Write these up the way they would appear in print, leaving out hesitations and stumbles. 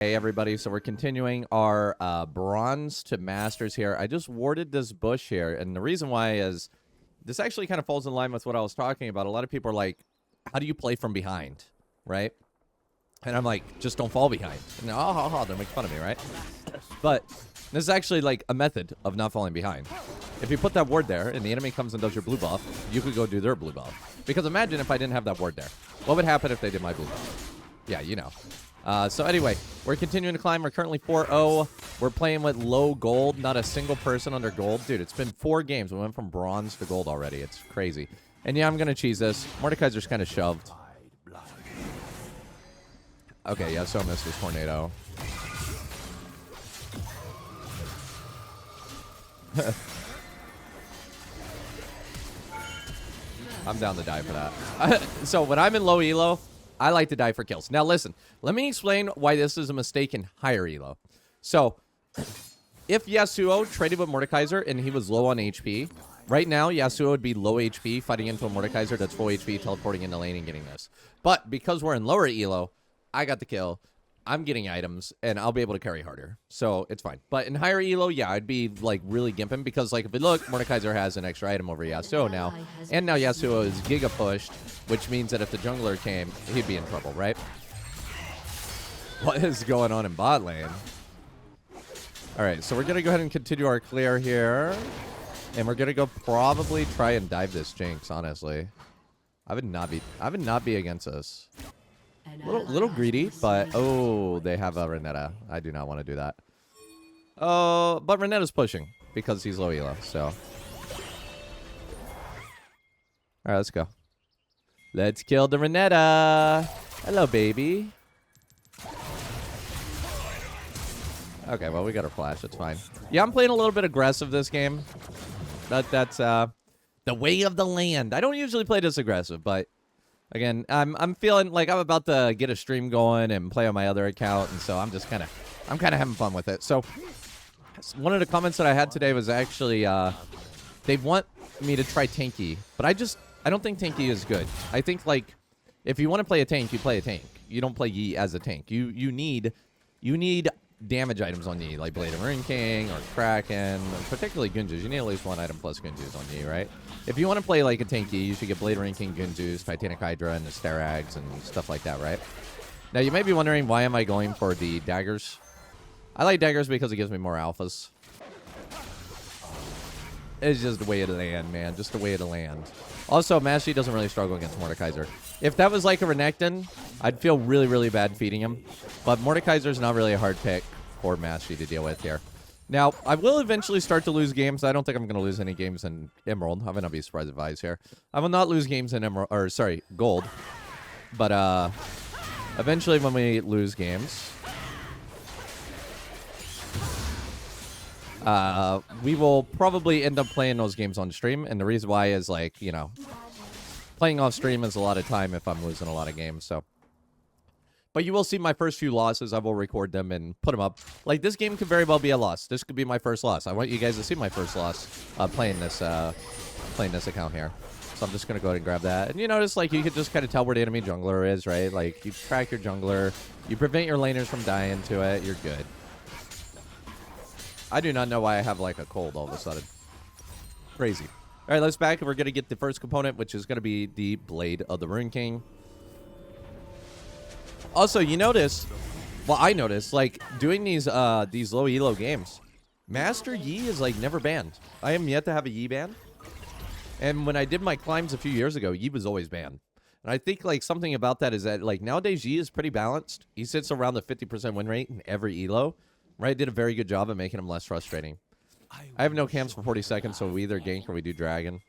Hey everybody, so we're continuing our bronze to masters here. I just warded this bush here, and the reason why is this actually kind of falls in line with what I was talking about. A lot of people are like, how do you play from behind, right? And I'm like, just don't fall behind. And they'll make fun of me, right? But this is actually like a method of not falling behind. If you put that ward there and the enemy comes and does your blue buff, you could go do their blue buff. Because imagine if I didn't have that ward there. What would happen if they did my blue buff? Yeah, you know. So anyway, we're continuing to climb. We're currently 4-0. We're playing with low gold. Not a single person under gold. Dude, it's been 4 games. We went from bronze to gold already. It's crazy. And yeah, I'm going to cheese this. Mordekaiser's kind of shoved. Okay, yeah, so I missed this tornado. I'm down to die for that. So when I'm in low elo, I like to die for kills. Now listen, let me explain why this is a mistake in higher elo. So if Yasuo traded with Mordekaiser and he was low on HP, right now Yasuo would be low HP fighting into a Mordekaiser that's full HP, teleporting into lane and getting this. But because we're in lower elo, I got the kill. I'm getting items, and I'll be able to carry harder. So, it's fine. But in higher elo, yeah, I'd be, like, really gimping. Because, like, if you look, Mordekaiser has an extra item over Yasuo now. And now Yasuo is Giga pushed, which means that if the jungler came, he'd be in trouble, right? What is going on in bot lane? Alright, so we're going to go ahead and continue our clear here. And we're going to go probably try and dive this Jinx, honestly. I would not be against this. Little greedy, but oh, they have a Renetta. I do not want to do that. Oh, but Renetta's pushing because he's low elo. So, all right, let's go. Let's kill the Renetta. Hello, baby. Okay, well, we got our flash. It's fine. Yeah, I'm playing a little bit aggressive this game. That's the way of the land. I don't usually play this aggressive, but. Again, I'm feeling like I'm about to get a stream going and play on my other account, and so I'm kind of having fun with it. So one of the comments that I had today was actually they want me to try tanky, but I don't think tanky is good. I think like if you want to play a tank, you play a tank. You don't play Yi as a tank. You need damage items on Yi, like Blade of Ruin King or Kraken, particularly Gunjus. You need at least one item plus Gunjus on Yi, right? If you want to play like a tanky, you should get Blade of Ruin King, Gunjus, Titanic Hydra, and the Starags and stuff like that, right? Now, you may be wondering, why am I going for the daggers? I like daggers because it gives me more alphas. It's just the way of the land, man. Just the way of the land. Also, Mastery doesn't really struggle against Mordekaiser. If that was like a Renekton, I'd feel really, really bad feeding him. But Mordekaiser's not really a hard pick for Mastery to deal with here. Now, I will eventually start to lose games. I don't think I'm going to lose any games in Emerald. I would not be surprised if I was here. I will not lose games in Emerald, or sorry, Gold. But eventually when we lose games, we will probably end up playing those games on stream. And the reason why is like, you know, playing off stream is a lot of time if I'm losing a lot of games, so. But you will see my first few losses. I will record them and put them up. Like, this game could very well be a loss. This could be my first loss. I want you guys to see my first loss playing this account here. So I'm just going to go ahead and grab that. And you notice, like, you can just kind of tell where the enemy jungler is, right? Like, you track your jungler. You prevent your laners from dying to it. You're good. I do not know why I have, like, a cold all of a sudden. Crazy. All right, let's back. We're going to get the first component, which is going to be the Blade of the Ruin King. Also, you notice, well, I noticed, like, doing these low elo games, Master Yi is, like, never banned. I am yet to have a Yi ban. And when I did my climbs a few years ago, Yi was always banned. And I think, like, something about that is that, like, nowadays Yi is pretty balanced. He sits around the 50% win rate in every elo. Right? Did a very good job of making him less frustrating. I have no camps for 40 seconds, so we either gank or we do dragon.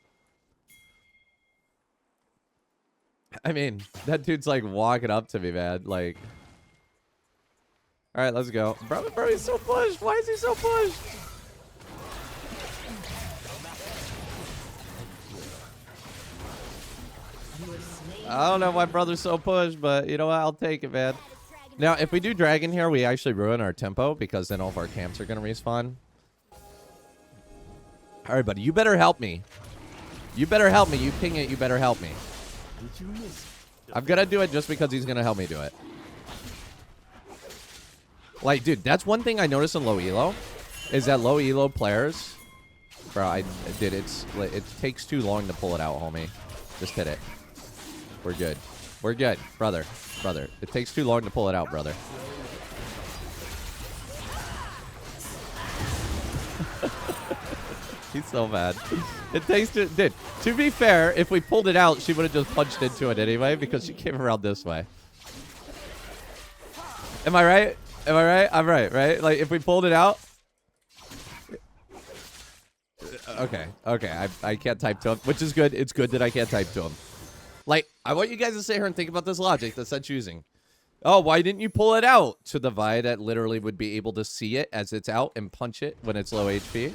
I mean, that dude's like walking up to me, man. Like, all right, let's go. Bro, he's so pushed. Why is he so pushed? I don't know why brother's so pushed, but you know what? I'll take it, man. Now, if we do dragon here, we actually ruin our tempo because then all of our camps are going to respawn. All right, buddy, you better help me. You better help me. You ping it, you better help me. I'm going to do it just because he's going to help me do it. Like, dude, that's one thing I noticed in low elo, is that low elo players, bro, it takes too long to pull it out, homie. Just hit it. We're good. We're good, brother. Brother, it takes too long to pull it out, brother. He's so mad. It takes too... Dude, to be fair, if we pulled it out, she would have just punched into it anyway because she came around this way. Am I right? Am I right? I'm right? Like, if we pulled it out... Okay, okay. I can't type to him, which is good. It's good that I can't type to him. Like, I want you guys to sit here and think about this logic that's I'm choosing. Oh, why didn't you pull it out? To the Vi that literally would be able to see it as it's out and punch it when it's low HP.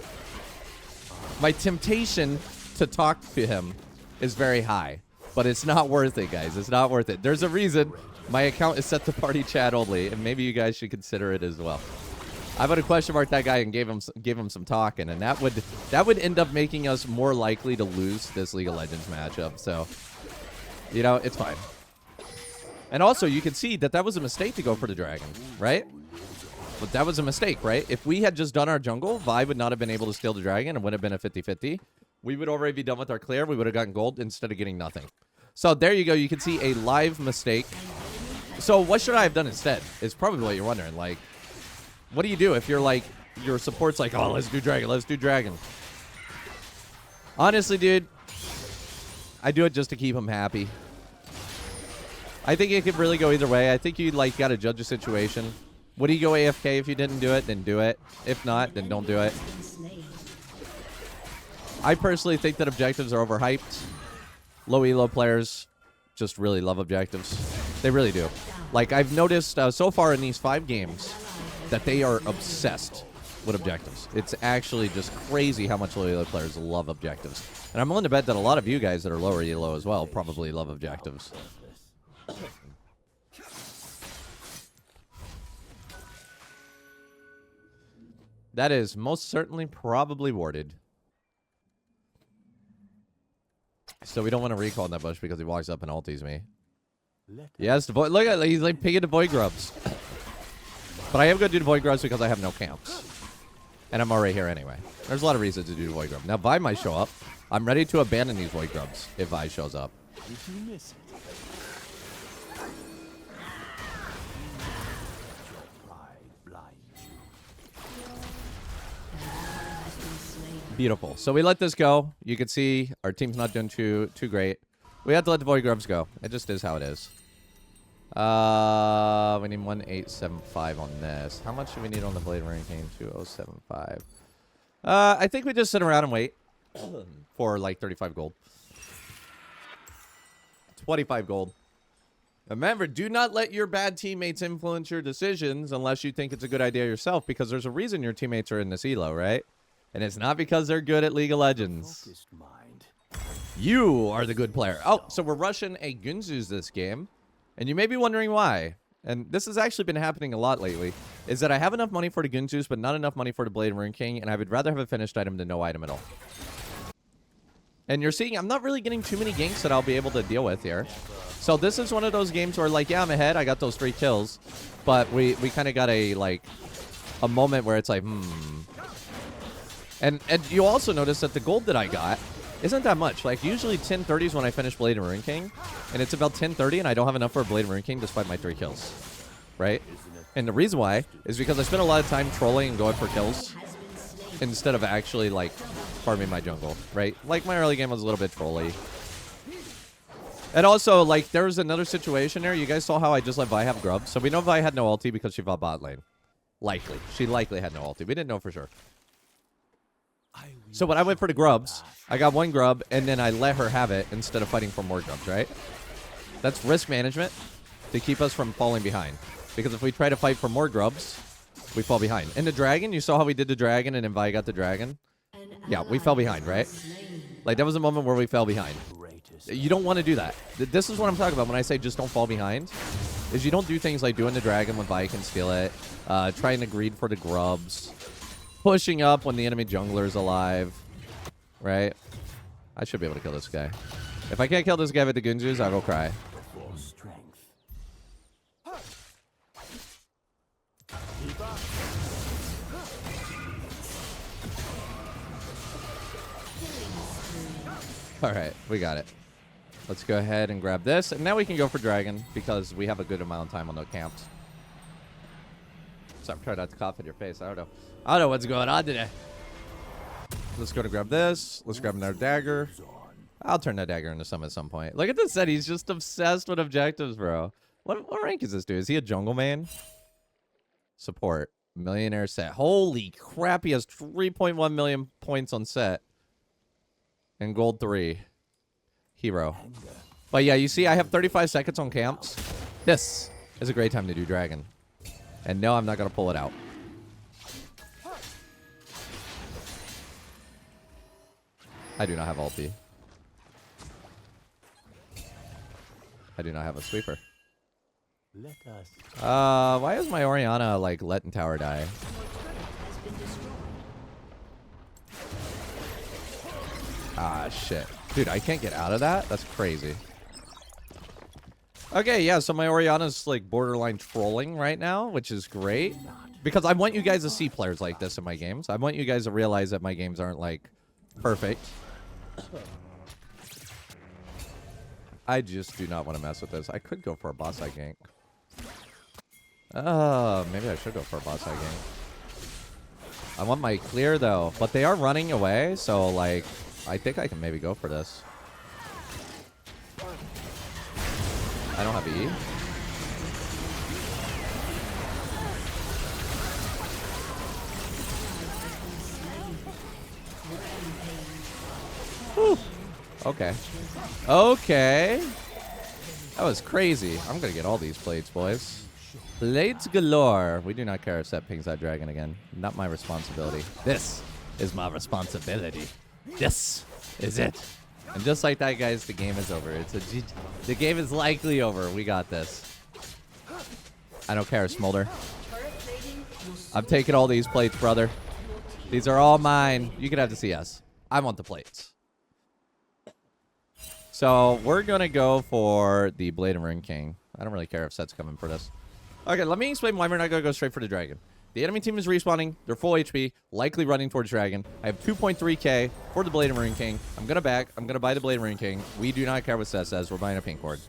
My temptation to talk to him is very high, but it's not worth it, guys. It's not worth it. There's a reason my account is set to party chat only, and maybe you guys should consider it as well. I would have question marked that guy and gave him some talking, and that would end up making us more likely to lose this League of Legends matchup. So, you know, it's fine. And also, you can see that that was a mistake to go for the dragon, right? But that was a mistake, right? If we had just done our jungle, Vi would not have been able to steal the dragon and would have been a 50-50. We would already be done with our clear. We would have gotten gold instead of getting nothing. So there you go. You can see a live mistake. So what should I have done instead is probably what you're wondering. Like, what do you do if you're like, your support's like, oh, let's do dragon. Let's do dragon. Honestly, dude, I do it just to keep him happy. I think it could really go either way. I think you like got to judge the situation. Would he go AFK if you didn't do it? Then do it. If not, then don't do it. I personally think that objectives are overhyped. Low elo players just really love objectives. They really do. Like, I've noticed so far in these 5 games that they are obsessed with objectives. It's actually just crazy how much low elo players love objectives. And I'm willing to bet that a lot of you guys that are lower elo as well probably love objectives. That is most certainly probably warded. So we don't want to recall in that bush because he walks up and ulties me. Yes, the boy. Look at he's like picking the void grubs. But I am going to do the void grubs because I have no camps. And I'm already here anyway. There's a lot of reasons to do the void grub. Now Vi might show up. I'm ready to abandon these void grubs if Vi shows up. Did you miss it? Beautiful. So we let this go. You can see our team's not doing too great. We have to let the void grubs go. It just is how it is. We need 1875 on this. How much do we need on the blade ranking? 2075. I think we just sit around and wait for like 35 gold. 25 gold. Remember, do not let your bad teammates influence your decisions unless you think it's a good idea yourself, because there's a reason your teammates are in this elo, right? And it's not because they're good at League of Legends. You are the good player. Oh, so we're rushing a Gunzus this game. And you may be wondering why. And this has actually been happening a lot lately. Is that I have enough money for the Gunzus, but not enough money for the Blade Rune King. And I would rather have a finished item than no item at all. And you're seeing I'm not really getting too many ganks that I'll be able to deal with here. So this is one of those games where, like, yeah, I'm ahead. I got those 3 kills. But we kind of got a moment where it's like, And you also notice that the gold that I got isn't that much. Like, usually 1030s when I finish Blade and Rune King. And it's about 1030 and I don't have enough for a Blade and Rune King despite my 3 kills. Right? And the reason why is because I spent a lot of time trolling and going for kills instead of actually, like, farming my jungle. Right? Like, my early game was a little bit trolly. And also, like, there was another situation there. You guys saw how I just let Vi have grub. So we know Vi had no ulti because she fought bot lane. Likely. She likely had no ulti. We didn't know for sure. So when I went for the grubs, I got 1 grub, and then I let her have it instead of fighting for more grubs, right? That's risk management to keep us from falling behind. Because if we try to fight for more grubs, we fall behind. And the dragon, you saw how we did the dragon, and then Vi got the dragon? Yeah, we fell behind, right? Like, that was a moment where we fell behind. You don't want to do that. This is what I'm talking about when I say just don't fall behind. Is you don't do things like doing the dragon when Vi can steal it, trying to greed for the grubs, pushing up when the enemy jungler is alive, right? I should be able to kill this guy. If I can't kill this guy with the Gunzus, I will cry. All right, we got it. Let's go ahead and grab this. And now we can go for dragon because we have a good amount of time on the camps. Sorry, I'm trying not to cough in your face. I don't know. I don't know what's going on today. Let's go to grab this. Let's grab another dagger. I'll turn that dagger into some at some point. Look at this set. He's just obsessed with objectives, bro. What rank is this dude? Is he a jungle man? Support. Millionaire set. Holy crap. He has 3.1 million points on set. And gold 3. Hero. But yeah, you see, I have 35 seconds on camps. This is a great time to do dragon. And no, I'm not going to pull it out. I do not have ulti. I do not have a sweeper. Why is my Orianna, like, letting tower die? Ah, shit. Dude, I can't get out of that? That's crazy. Okay, yeah, so my Orianna's, like, borderline trolling right now, which is great. Because I want you guys to see players like this in my games. I want you guys to realize that my games aren't, like, perfect. I just do not want to mess with this. I could go for a boss side gank. Maybe I should go for a boss side gank. I want my clear, though. But they are running away, so, like, I think I can maybe go for this. I don't have E. Whew. Okay. Okay. That was crazy. I'm going to get all these plates, boys. Plates galore. We do not care if Set pings that dragon again. Not my responsibility. This is my responsibility. This is it. And just like that, guys, the game is over. The game is likely over. We got this. I don't care, Smolder. I'm taking all these plates, brother. These are all mine. You can have the CS. I want the plates. So we're going to go for the Blade and Rune King. I don't really care if Set's coming for this. Okay, let me explain why we're not going to go straight for the dragon. The enemy team is respawning. They're full HP, likely running towards dragon. I have 2.3k for the Blade and Rune King. I'm going to back. I'm going to buy the Blade and Rune King. We do not care what Set says. We're buying a pink ward.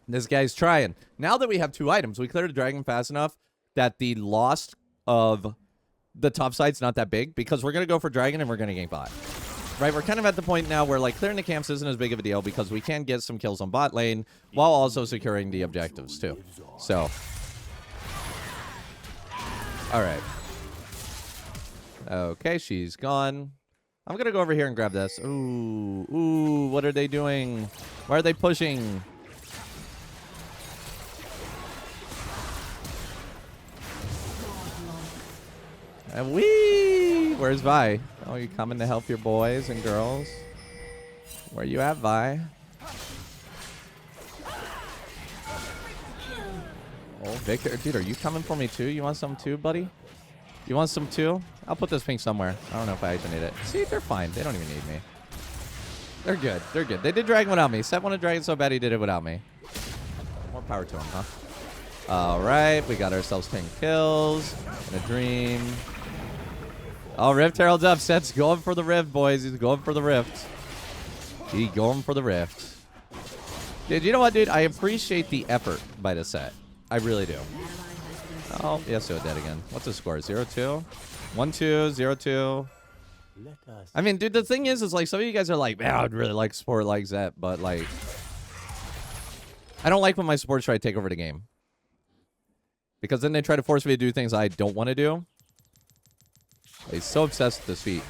This guy's trying. Now that we have 2 items, we cleared the dragon fast enough that the loss of the top side's not that big because we're going to go for dragon and we're going to gank bot. Right, we're kind of at the point now where, like, clearing the camps isn't as big of a deal because we can get some kills on bot lane while also securing the objectives, too. So, all right. Okay, she's gone. I'm going to go over here and grab this. Ooh, what are they doing? Why are they pushing? And where's Vi? Oh, you coming to help your boys and girls? Where you at, Vi? Oh, Victor. Dude, are you coming for me too? You want some too, buddy? You want some too? I'll put this pink somewhere. I don't know if I even need it. See, they're fine. They don't even need me. They're good. They're good. They did dragon without me. Set wanted dragon so bad he did it without me. More power to him, huh? All right. We got ourselves 10 kills. In a dream. Oh, Rift Herald's up. Set's going for the Rift, boys. He's going for the Rift. He's going for the Rift. Dude, you know what, dude? I appreciate the effort by the Set. I really do. Oh, yes, so dead again. What's the score? 0-2? 1-2, 0-2. I mean, dude, the thing is like, some of you guys are like, man, I'd really like support like Zep, but, like, I don't like when my supports try to take over the game. Because then they try to force me to do things I don't want to do. He's so obsessed with this feat.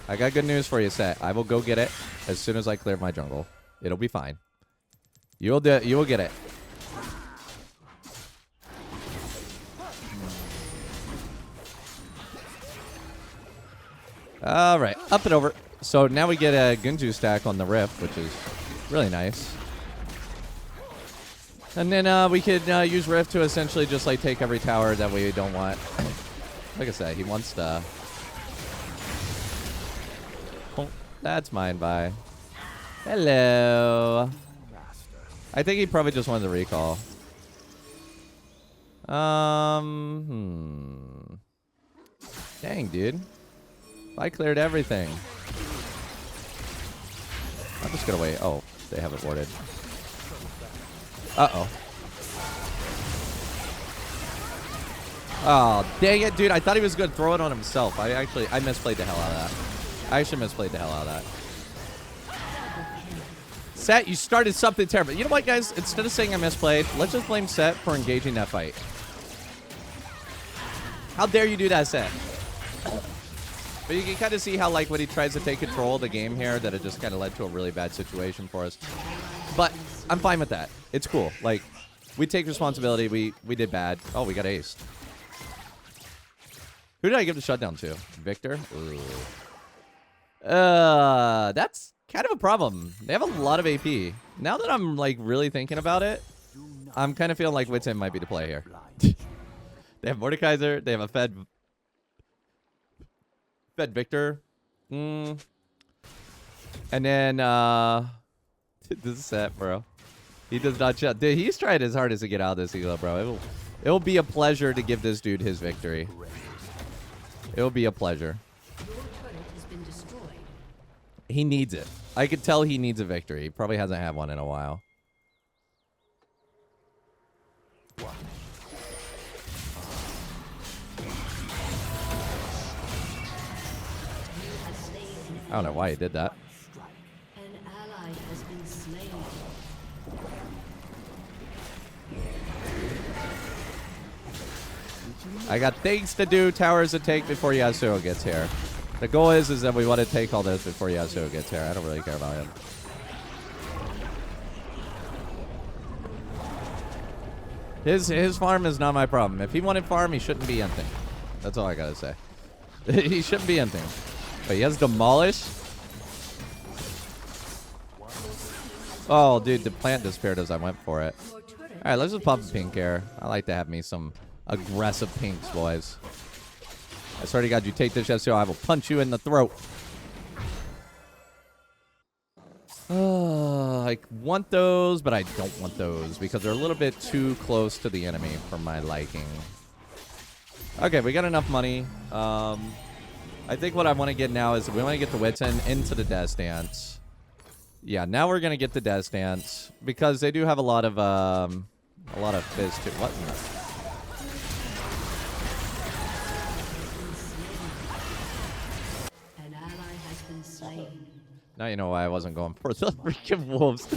I got good news for you, Set. I will go get it as soon as I clear my jungle. It'll be fine. You will get it. All right, up and over. So now we get a Gunju stack on the Rift, which is really nice. And then we could use Rift to essentially just like take every tower that we don't want. Like I said, he wants to... Oh, that's mine, bye. Hello. I think he probably just wanted to recall. Dang, dude. I cleared everything. I'm just gonna wait. Oh, they have it warded. Uh-oh. Oh, dang it, dude. I thought he was going to throw it on himself. I misplayed the hell out of that. I actually misplayed the hell out of that. Set, you started something terrible. You know what, guys? Instead of saying I misplayed, let's just blame Set for engaging that fight. How dare you do that, Set? But you can kind of see how, like, when he tries to take control of the game here, that it just kind of led to a really bad situation for us. But I'm fine with that. It's cool. Like, we take responsibility. We did bad. Oh, we got aced. Who did I give the shutdown to? Victor? Ooh. That's kind of a problem. They have a lot of AP. Now that I'm, like, really thinking about it, I'm kind of feeling like Witten might be the play here. They have Mordekaiser. They have a Fed Victor. And then, this is Set, bro. He does not shut. Dude, he's trying his hardest to get out of this elo, bro. It'll be a pleasure to give this dude his victory. It'll be a pleasure. He needs it. I could tell he needs a victory. He probably hasn't had one in a while. I don't know why he did that. An ally has been slain. I got things to do, towers to take before Yasuo gets here. The goal is that we want to take all this before Yasuo gets here. I don't really care about him. His farm is not my problem. If he wanted farm, he shouldn't be anything. That's all I gotta say. He shouldn't be anything. But he has Demolish. Oh, dude, the plant disappeared as I went for it. Alright, let's just pop a pink here. I like to have me some aggressive pinks, boys. I swear to God, you take this Yasuo, I will punch you in the throat. I want those, but I don't want those because they're a little bit too close to the enemy for my liking. Okay, we got enough money. I think what I want to get now is we want to get the Witten into the Death Dance. Yeah, now we're gonna get the Death Dance because they do have a lot of fizz too. What? An ally has been slain. Now you know why I wasn't going for the freaking wolves.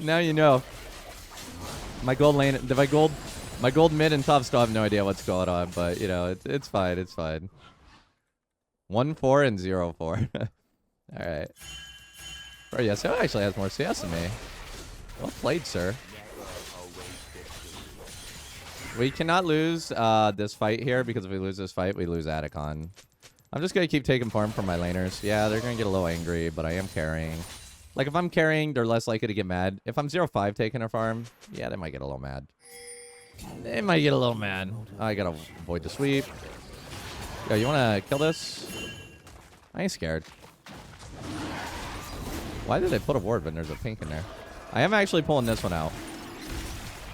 now you know. My gold lane, my gold mid and top still have no idea what's going on, but you know it's fine. It's fine. 1-4 and 0-4. All right. Bro, Yasuo actually has more CS than me. Well played, sir. We cannot lose this fight here because if we lose this fight, we lose Atacon. I'm just going to keep taking farm from my laners. Yeah, they're going to get a little angry, but I am carrying. Like, if I'm carrying, they're less likely to get mad. If I'm 0-5 taking a farm, yeah, they might get a little mad. They might get a little mad. Oh, I got to avoid the sweep. Yo, you want to kill this? I ain't scared. Why did they put a ward when there's a pink in there? I am actually pulling this one out.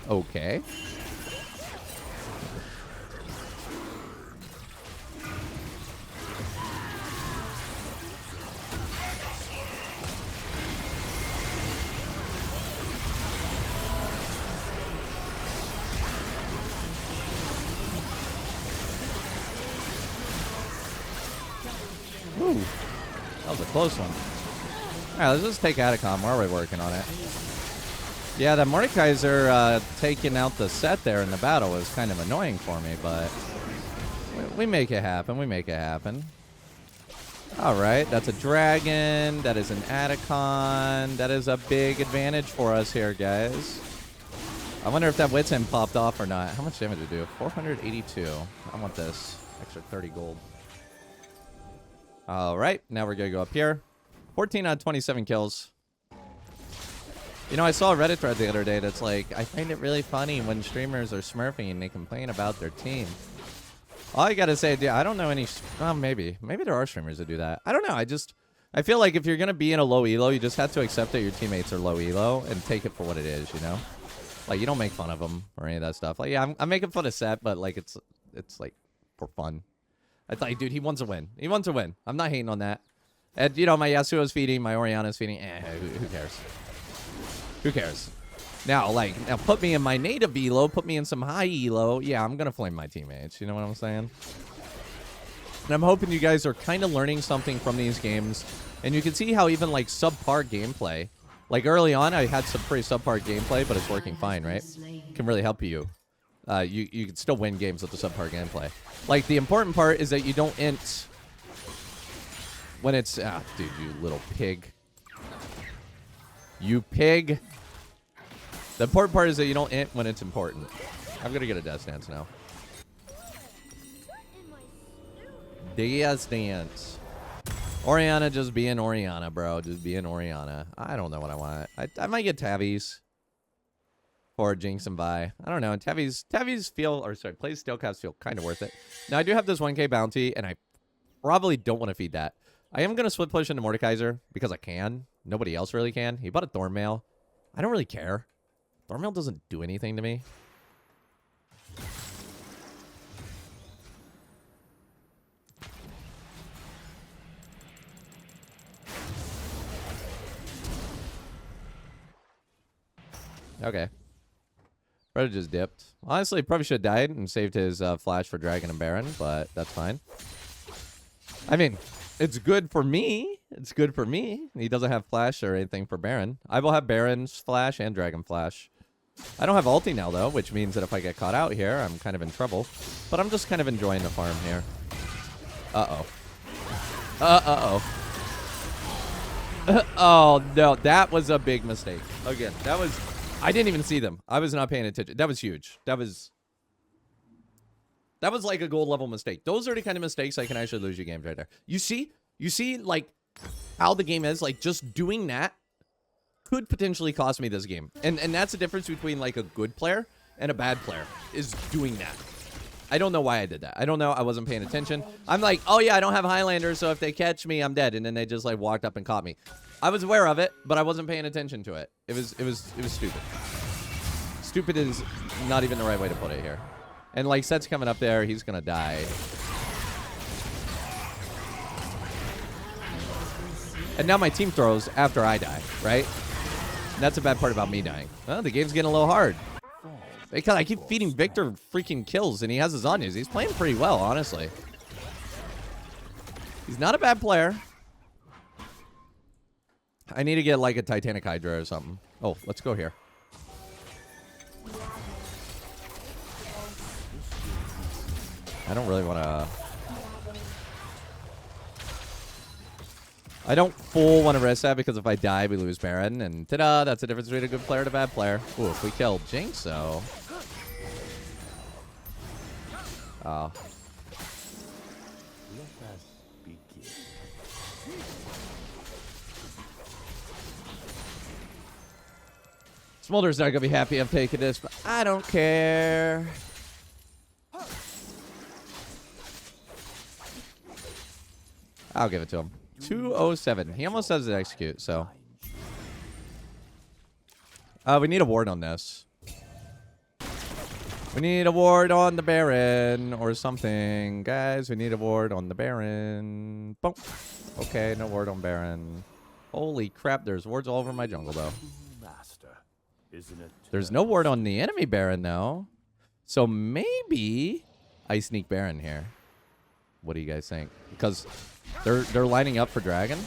Okay. Ooh, that was a close one. Alright, let's just take Atacom. We're already working on it. Yeah, that Mordekaiser taking out the set there in the battle was kind of annoying for me, but we make it happen. We make it happen. Alright, that's a dragon. That is an Atacon. That is a big advantage for us here, guys. I wonder if that Witten popped off or not. How much damage did it do? 482. I want this. Extra 30 gold. Alright, now we're going to go up here. 14 out of 27 kills. You know, I saw a Reddit thread the other day that's like, I find it really funny when streamers are smurfing and they complain about their team. All I gotta say, dude, I don't know any... Well, maybe. Maybe there are streamers that do that. I don't know. I feel like if you're going to be in a low elo, you just have to accept that your teammates are low elo and take it for what it is, you know? Like, you don't make fun of him or any of that stuff. Like, yeah, I'm making fun of Sep, but, like, it's like, for fun. I thought, dude, he wants to win. He wants to win. I'm not hating on that. And, you know, my Yasuo's feeding, my Orianna's feeding. Who cares? Who cares? Now, like, put me in my native elo, put me in some high elo. Yeah, I'm going to flame my teammates. You know what I'm saying? And I'm hoping you guys are kind of learning something from these games. And you can see how even, like, subpar gameplay. Like, early on, I had some pretty subpar gameplay, but it's working fine, right? Can really help you. You can still win games with the subpar gameplay. Like, the important part is that you don't int when it's... dude, you little pig. You pig. The important part is that you don't int when it's important. I'm going to get a Death Stance now. Death Stance. Orianna just being Orianna, bro. Just being Orianna. I don't know what I want. I might get Tabbies. Or Jinx and Vi. I don't know. Tabbies feel... Or, sorry, plays Steelcaps feel kind of worth it. Now, I do have this 1k bounty, and I probably don't want to feed that. I am going to split push into Mordekaiser because I can. Nobody else really can. He bought a Thornmail. I don't really care. Thornmail doesn't do anything to me. Okay. Brother just dipped. Honestly, probably should have died and saved his flash for Dragon and Baron, but that's fine. I mean, it's good for me. It's good for me. He doesn't have flash or anything for Baron. I will have Baron's flash and Dragon flash. I don't have ulti now, though, which means that if I get caught out here, I'm kind of in trouble. But I'm just kind of enjoying the farm here. Uh-oh. Oh, no. That was a big mistake. Again, that was... I didn't even see them. I was not paying attention. That was huge. That was like a gold level mistake. Those are the kind of mistakes I can actually lose you games right there. You see, like, how the game is. Like, just doing that could potentially cost me this game. And that's the difference between, like, a good player and a bad player, is doing that. I don't know why I did that. I don't know. I wasn't paying attention. I'm like, oh, yeah, I don't have Highlanders, so if they catch me, I'm dead. And then they just, like, walked up and caught me. I was aware of it, but I wasn't paying attention to it. It was stupid. Stupid is not even the right way to put it here. And, like, Set's coming up there. He's going to die. And now my team throws after I die, right? And that's a bad part about me dying. Well, the game's getting a little hard. Because I keep feeding Victor freaking kills, and he has his Zanyas. He's playing pretty well, honestly. He's not a bad player. I need to get, like, a Titanic Hydra or something. Oh, let's go here. I don't really want to... I don't full want to risk that because if I die, we lose Baron. And ta-da, that's the difference between a good player and a bad player. Ooh, if we kill Jinx, though... Oh. Smolder's not going to be happy I'm taking this, but I don't care. I'll give it to him. 207. He almost has it execute, so. We need a ward on this. We need a ward on the Baron or something. Guys, we need a ward on the Baron. Boom. Okay, no ward on Baron. Holy crap, there's wards all over my jungle, though. Isn't it? There's no ward on the enemy Baron, though. So maybe I sneak Baron here. What do you guys think? Because they're lining up for Dragon.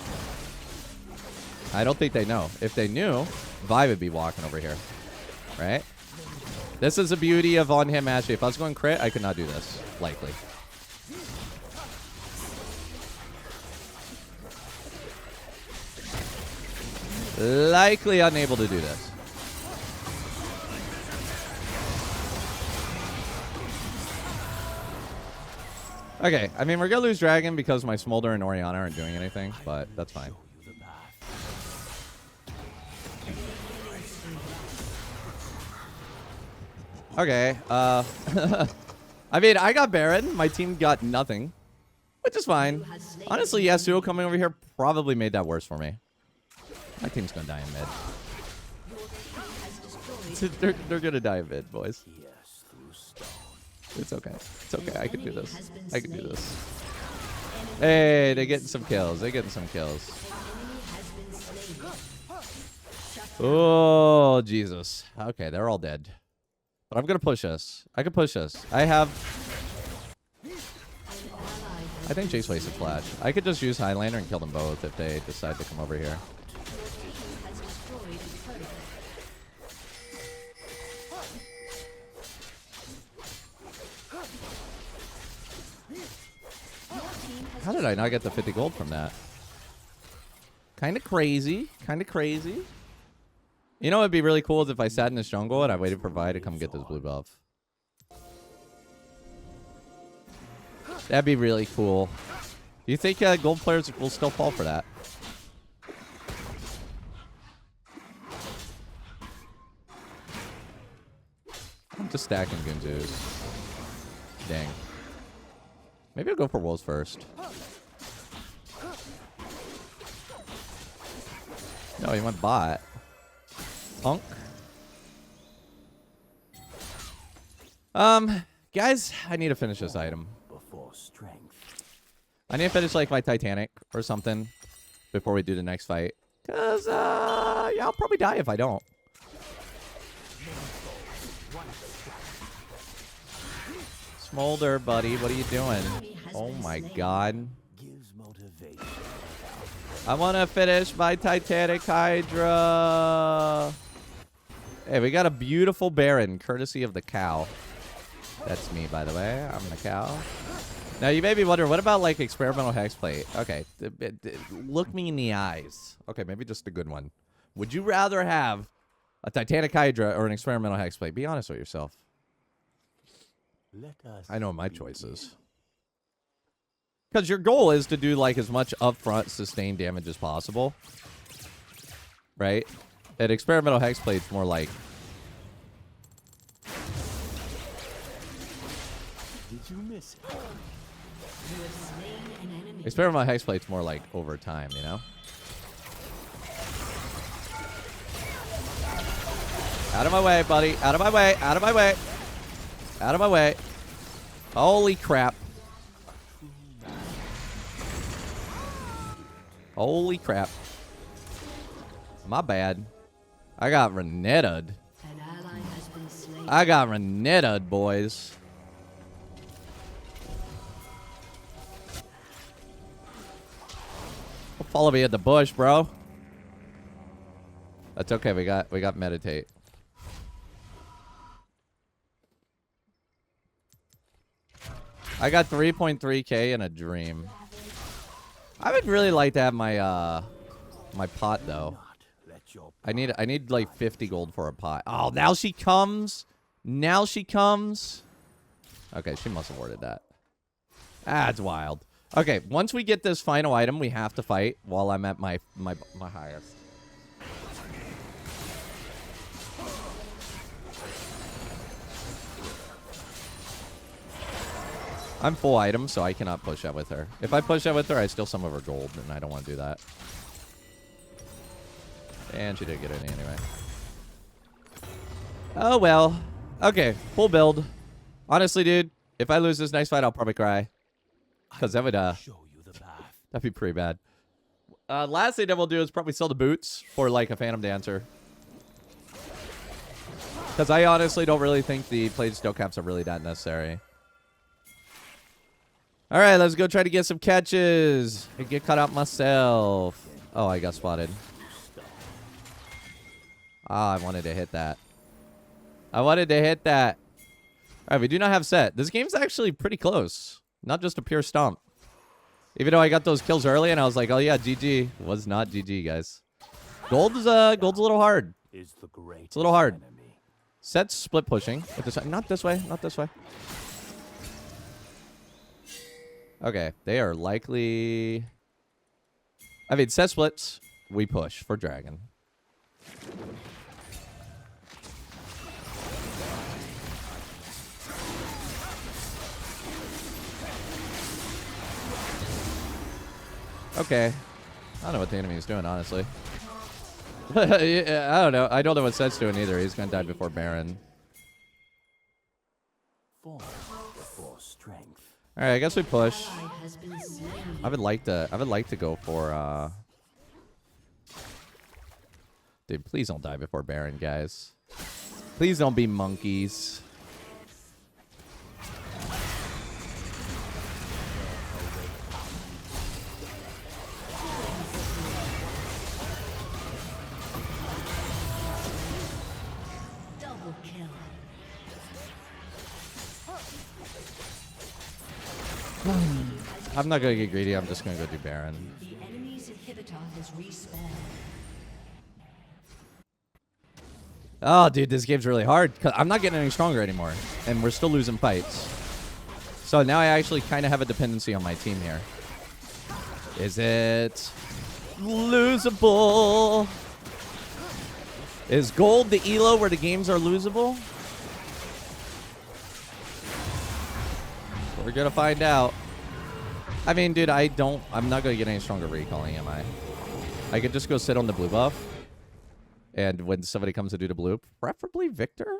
I don't think they know. If they knew, Vi would be walking over here. Right? This is the beauty of on him Ashley. If I was going crit, I could not do this. Likely. Likely unable to do this. Okay, I mean, we're going to lose Dragon because my Smolder and Orianna aren't doing anything, but that's fine. Okay, I mean, I got Baron. My team got nothing, which is fine. Honestly, Yasuo coming over here probably made that worse for me. My team's going to die in mid. They're gonna die a bit, boys. It's okay. It's okay. I can do this. I can do this. Hey, they're getting some kills. They're getting some kills. Oh, Jesus. Okay, they're all dead. But I'm gonna push us. I can push us. I think Jace wasted flash. I could just use Highlander and kill them both if they decide to come over here. How did I not get the 50 gold from that? Kind of crazy. Kind of crazy. You know what would be really cool is if I sat in this jungle and I waited for Vi to come get this blue buff. That'd be really cool. Do you think gold players will still fall for that? I'm just stacking Gunzus. Dang. Maybe I'll go for wolves first. No, he went bot. Punk. Guys, I need to finish this item. I need to finish like my Titanic or something before we do the next fight. Cause yeah, I'll probably die if I don't. Smolder, buddy, what are you doing? Oh my god. I want to finish my Titanic Hydra. Hey, we got a beautiful Baron, courtesy of the cow. That's me, by the way. I'm the cow. Now, you may be wondering, what about, like, experimental hexplate? Okay, look me in the eyes. Okay, maybe just a good one. Would you rather have a Titanic Hydra or an experimental hexplate? Be honest with yourself. I know my choices. Because your goal is to do, like, as much upfront sustained damage as possible. Right? And experimental hexplate's more like... Did you miss it? Experimental hexplate's more like over time, you know? Out of my way, buddy. Out of my way. Out of my way. Out of my way. Holy crap. Holy crap. My bad. I got Renetta'd. I got Renetta'd, boys. Follow me in the bush, bro. That's okay. We got meditate. I got 3.3k in a dream. I would really like to have my my pot though. I need like 50 gold for a pot. Oh, now she comes. Now she comes. Okay, she must have worded that. That's wild. Okay, once we get this final item, we have to fight while I'm at my highest. I'm full item, so I cannot push that with her. If I push that with her, I steal some of her gold, and I don't want to do that. And she didn't get any anyway. Oh, well. Okay, full build. Honestly, dude, if I lose this next fight, I'll probably cry. Because that would, that'd be pretty bad. Last thing that we'll do is probably sell the boots for, like, a Phantom Dancer. Because I honestly don't really think the plated steel caps are really that necessary. Alright, let's go try to get some catches. And get caught out myself. Oh, I got spotted. Ah, I wanted to hit that. I wanted to hit that. Alright, we do not have set. This game's actually pretty close. Not just a pure stomp. Even though I got those kills early and I was like, oh yeah, GG. It was not GG, guys. Gold's a little hard. It's a little hard. Set's split pushing. Not this way. Not this way. Okay, they are likely... I mean, set splits. We push for dragon. Okay. I don't know what the enemy is doing, honestly. Yeah, I don't know. I don't know what Set's doing either. He's gonna die before Baron. Form before strength. All right, I guess we push. Ally has been slain. I would like to go for Dude, please don't die before Baron, guys. Please don't be monkeys. Double kill. I'm not gonna get greedy. I'm just gonna go do Baron. The enemy's inhibitor has respawned. Oh, dude, this game's really hard. 'Cause I'm not getting any stronger anymore, and we're still losing fights. So now I actually kind of have a dependency on my team here. Is it losable? Is gold the elo where the games are losable? We're gonna find out. I mean, dude, I'm not gonna get any stronger recalling, am I? I could just go sit on the blue buff. And when somebody comes to do the blue, preferably Victor?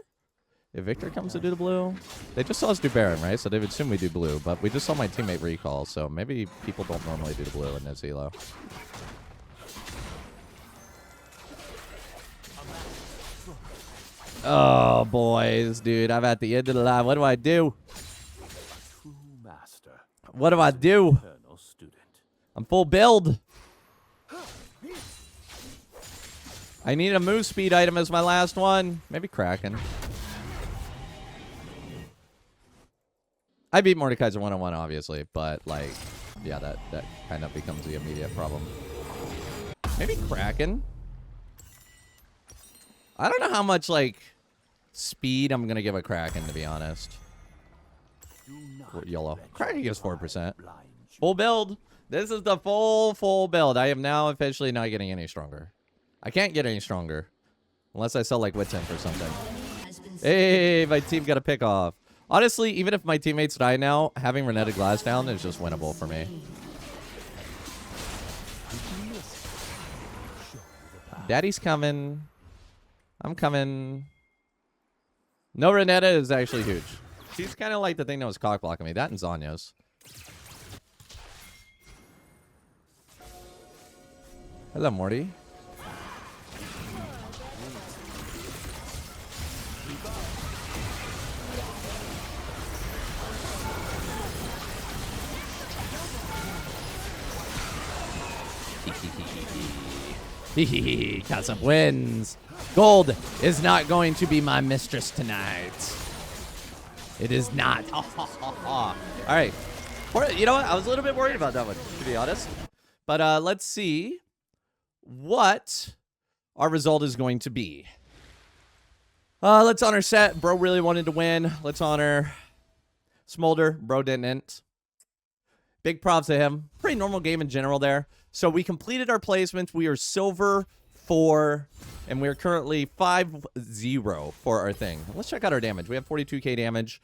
If Victor comes to do the blue. They just saw us do Baron, right? So they would assume we do blue. But we just saw my teammate recall. So maybe people don't normally do the blue in this elo. Oh, boys, dude. I'm at the end of the line. What do I do? True master. What do I do? Eternal student. I'm full build. I need a move speed item as my last one. Maybe Kraken. I beat Mordekaiser 1-on-1, obviously, but, like, yeah, that kind of becomes the immediate problem. Maybe Kraken? I don't know how much, like, speed I'm going to give a Kraken, to be honest. Do not YOLO. let Kraken gives your 4%. pride blind you. Full build. This is the full build. I am now officially not getting any stronger. I can't get any stronger. Unless I sell, like, Wittemp or something. Has been Hey, my team got a pick off. Honestly, even if my teammates die now, having Renetta Glass down is just winnable for me. Daddy's coming. I'm coming. No, Renetta is actually huge. She's kind of like the thing that was cock blocking me. That and Zanya's. Hello, Morty. Cowsep wins. Gold is not going to be my mistress tonight. It is not. All right. You know what? I was a little bit worried about that one, to be honest. But let's see what our result is going to be. Let's honor Set. Bro really wanted to win. Let's honor Smolder. Bro didn't. Big props to him. Pretty normal game in general there. So we completed our placements. We are silver 4, and we're currently 5-0 for our thing. Let's check out our damage. We have 42k damage,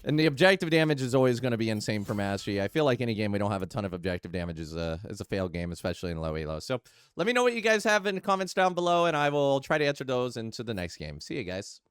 and the objective damage is always going to be insane for Mastery. I feel like any game we don't have a ton of objective damage is a failed game, especially in low elo. So let me know what you guys have in the comments down below, and I will try to answer those into the next game. See you guys.